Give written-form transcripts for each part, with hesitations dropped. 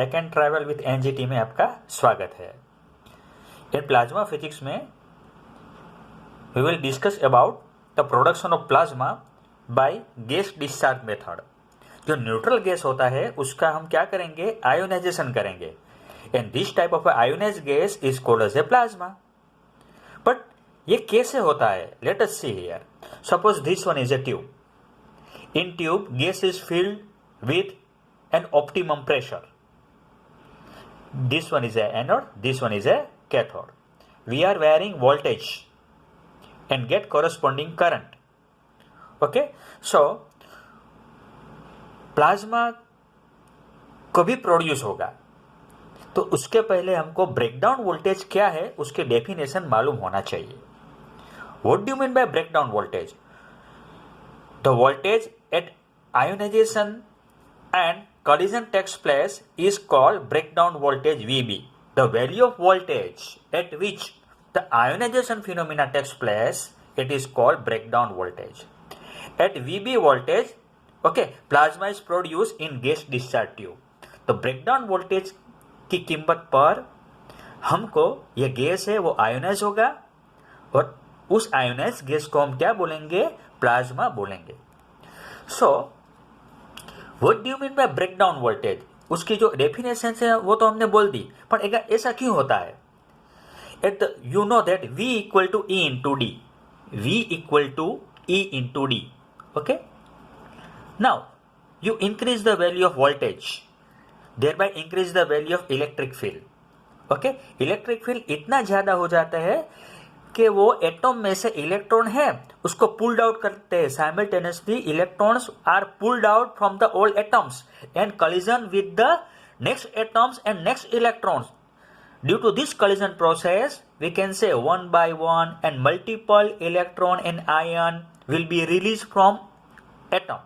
Take and travel with NGT में आपका स्वागत है। इन प्लाज्मा फिजिक्स में we will discuss about the production of plasma by gas discharge method. जो neutral gas होता है उसका हम क्या करेंगे, आयोनाइजेशन करेंगे, and this type of ionised gas is called as a plasma. But ये कैसे होता है, let us see here. Suppose this one is a tube. In tube, gas is filled with an optimum pressure. This one is a anode, this one is a cathode. We are varying voltage and get corresponding current. Okay, so plasma कभी produce होगा तो उसके पहले हमको breakdown voltage क्या है उसके definition मालूम होना चाहिए। What do you mean by breakdown voltage? The voltage at ionization and collision takes place is called breakdown voltage VB. The value of voltage at which the ionization phenomena takes place, it is called breakdown voltage. At VB voltage, okay, plasma is produced in gas discharge tube. तो breakdown voltage की कीमत पर हमको ये gas है वो ionise होगा और उस आयोनाइज गैस को हम क्या बोलेंगे, प्लाज्मा बोलेंगे। So what do you mean by breakdown voltage, उसकी जो डेफिनेशन है वो तो हमने बोल दी, पर ऐसा क्यों होता है? At you know that V equal to E into D, V equal to E into D. Okay, now you increase the value of voltage, thereby increase the value of electric field. Okay, electric field इतना ज्यादा हो जाता है कि वो atom में से electron है उसको पुल्ड आउट करते हैं। Simultaneously electrons are pulled out from the old atoms and collision with the next atoms and next electrons. Due to this collision process we can say one by one and multiple electron and ion will be release from atom,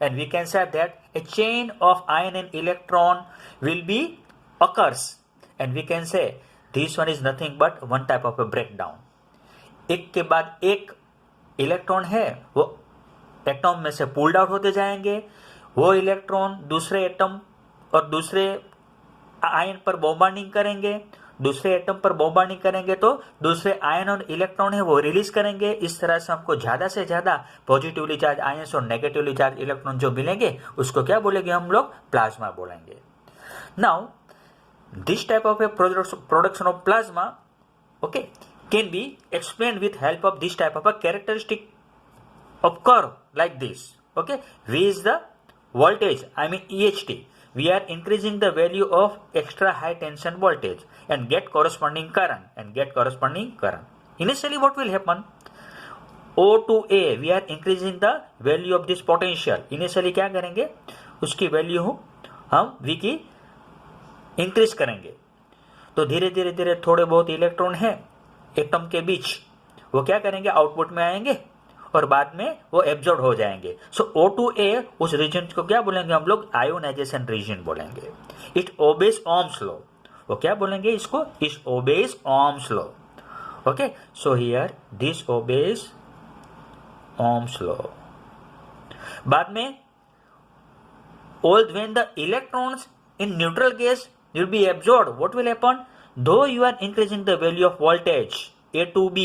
and we can say that a chain of ion and electron will be occurs, and we can say this one is nothing but one type of a breakdown. एक के बाद एक electron है वो atom में से pulled out होते जाएंगे, वो इलेक्ट्रॉन दूसरे एटम और दूसरे आयन पर बॉम्बार्डिंग करेंगे, दूसरे एटम पर बॉम्बार्डिंग करेंगे तो दूसरे आयन और इलेक्ट्रॉन है वो रिलीज करेंगे। इस तरह से हमको ज्यादा से ज्यादा पॉजिटिवली चार्ज आयंस और नेगेटिवली चार्ज इलेक्ट्रॉन जो मिलेंगे उसको क्या बोलेंगे हम लोग, प्लाज्मा बोलेंगे। Now this type of A production of plasma okay can be explained with help of this type of a characteristic of curve like this. Okay, V is the voltage, I mean EHT. We are increasing the value of extra high tension voltage and get corresponding current. Initially what will happen, O to A we are increasing the value of this potential. Initially क्या करेंगे, उसकी value हम V की increase करेंगे तो धीरे धीरे थोड़े बहुत इलेक्ट्रॉन है एटम के बीच वो क्या करेंगे, आउटपुट में आएंगे और बाद में वो एब्जॉर्ब हो जाएंगे। सो O to A उस रीजन को क्या बोलेंगे हम लोग, आयोनाइजेशन रीजन बोलेंगे। इट ओबेज ओम्स लॉ, वो क्या बोलेंगे इसको, it obeys Ohm's law. Okay, so here this obeys Ohm's law. बाद में when the electrons in neutral gas will be absorbed, what will happen? Though you are increasing the value of voltage A to B,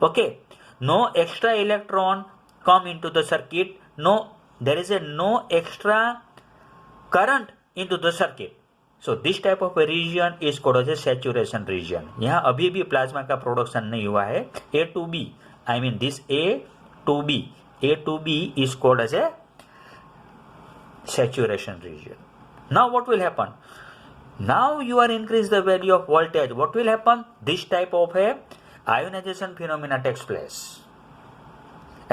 okay, no extra electron come into the circuit, there is no extra current into the circuit. So this type of a region is called as a saturation region. यहाँ अभी भी plasma का production नहीं हुआ है। A to B, I mean this A to B is called as a saturation region. Now what will happen? Now you are increase the value of voltage. What will happen? This type of a ionization phenomena takes place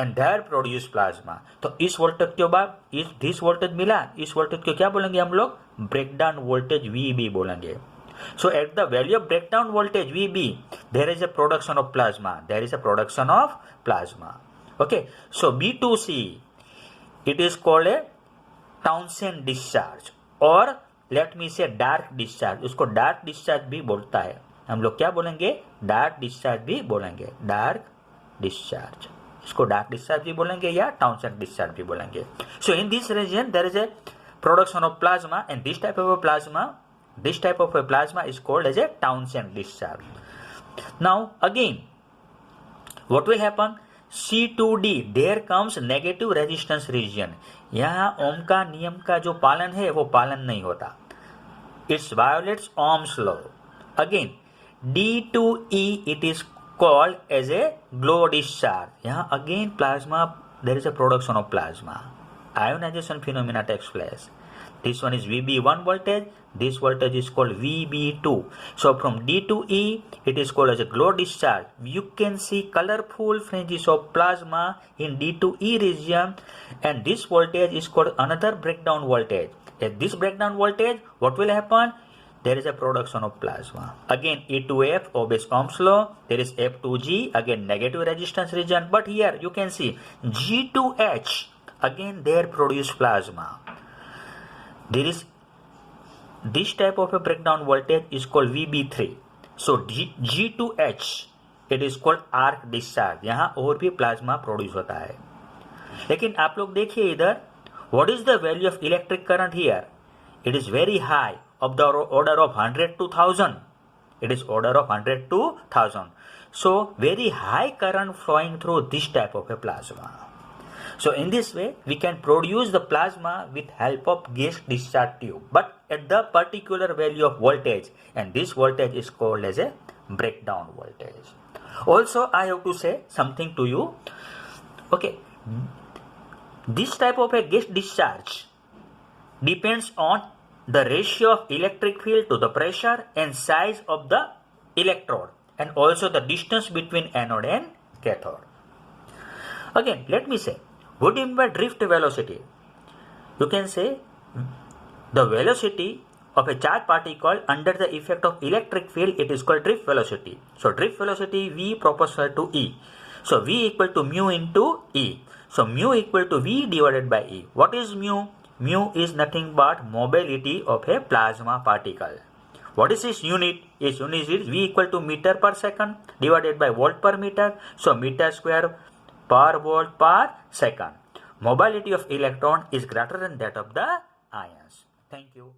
and there produce plasma. तो इस voltage के बाद this voltage मिला, इस voltage को क्या बोलेंगे हम लोग, breakdown voltage VB बोलेंगे. So at the value of breakdown voltage VB, there is a production of plasma. Okay, so B to C, it is called a Townsend discharge or let me say dark discharge. उसको dark discharge भी बोलता है, हम लोग क्या बोलेंगे, dark discharge भी बोलेंगे, dark discharge, इसको dark discharge भी बोलेंगे या Townsend discharge भी बोलेंगे. So in this region there is a production of plasma, and this type of a plasma is called as a Townsend discharge. Now again, what will happen? C2D, there comes negative resistance region. यहाँ ओम का नियम का जो पालन है वो पालन नहीं होता. It violates Ohm's law. Again, D2E, it is called as a glow discharge. यहाँ again plasma, there is a production of plasma. Ionization phenomena takes place. This one is VB1 voltage. This voltage is called VB2. So from D2E, it is called as a glow discharge. You can see colorful fringes of plasma in D2E region, and this voltage is called another breakdown voltage. At this breakdown voltage, what will happen? There is a production of plasma. Again, E2F obeys Ohm's law. There is F2G, again negative resistance region. But here you can see G2H, again there produce plasma. There is this type of a breakdown voltage is called VB3. So G2H, it is called arc discharge. यहाँ और भी plasma produce होता है. लेकिन आप लोग देखिए इधर, what is the value of electric current here? It is very high, of the order of 100 to 1000. It is order of 100 to 1000. So very high current flowing through this type of a plasma. So in this way, we can produce the plasma with help of gas discharge tube, but at the particular value of voltage, and this voltage is called as a breakdown voltage. Also, I have to say something to you. Okay, this type of a gas discharge depends on the ratio of electric field to the pressure and size of the electrode, and also the distance between anode and cathode. Again, let me say, what do you mean by drift velocity? You can say the velocity of a charged particle under the effect of electric field, it is called drift velocity. So drift velocity V proportional to E. So V equal to mu into E. So mu equal to V divided by E. What is mu? Mu is nothing but mobility of a plasma particle. What is its unit? Its unit is V equal to meter per second divided by volt per meter. So meter square per volt per second. Mobility of electron is greater than that of the ions. Thank you.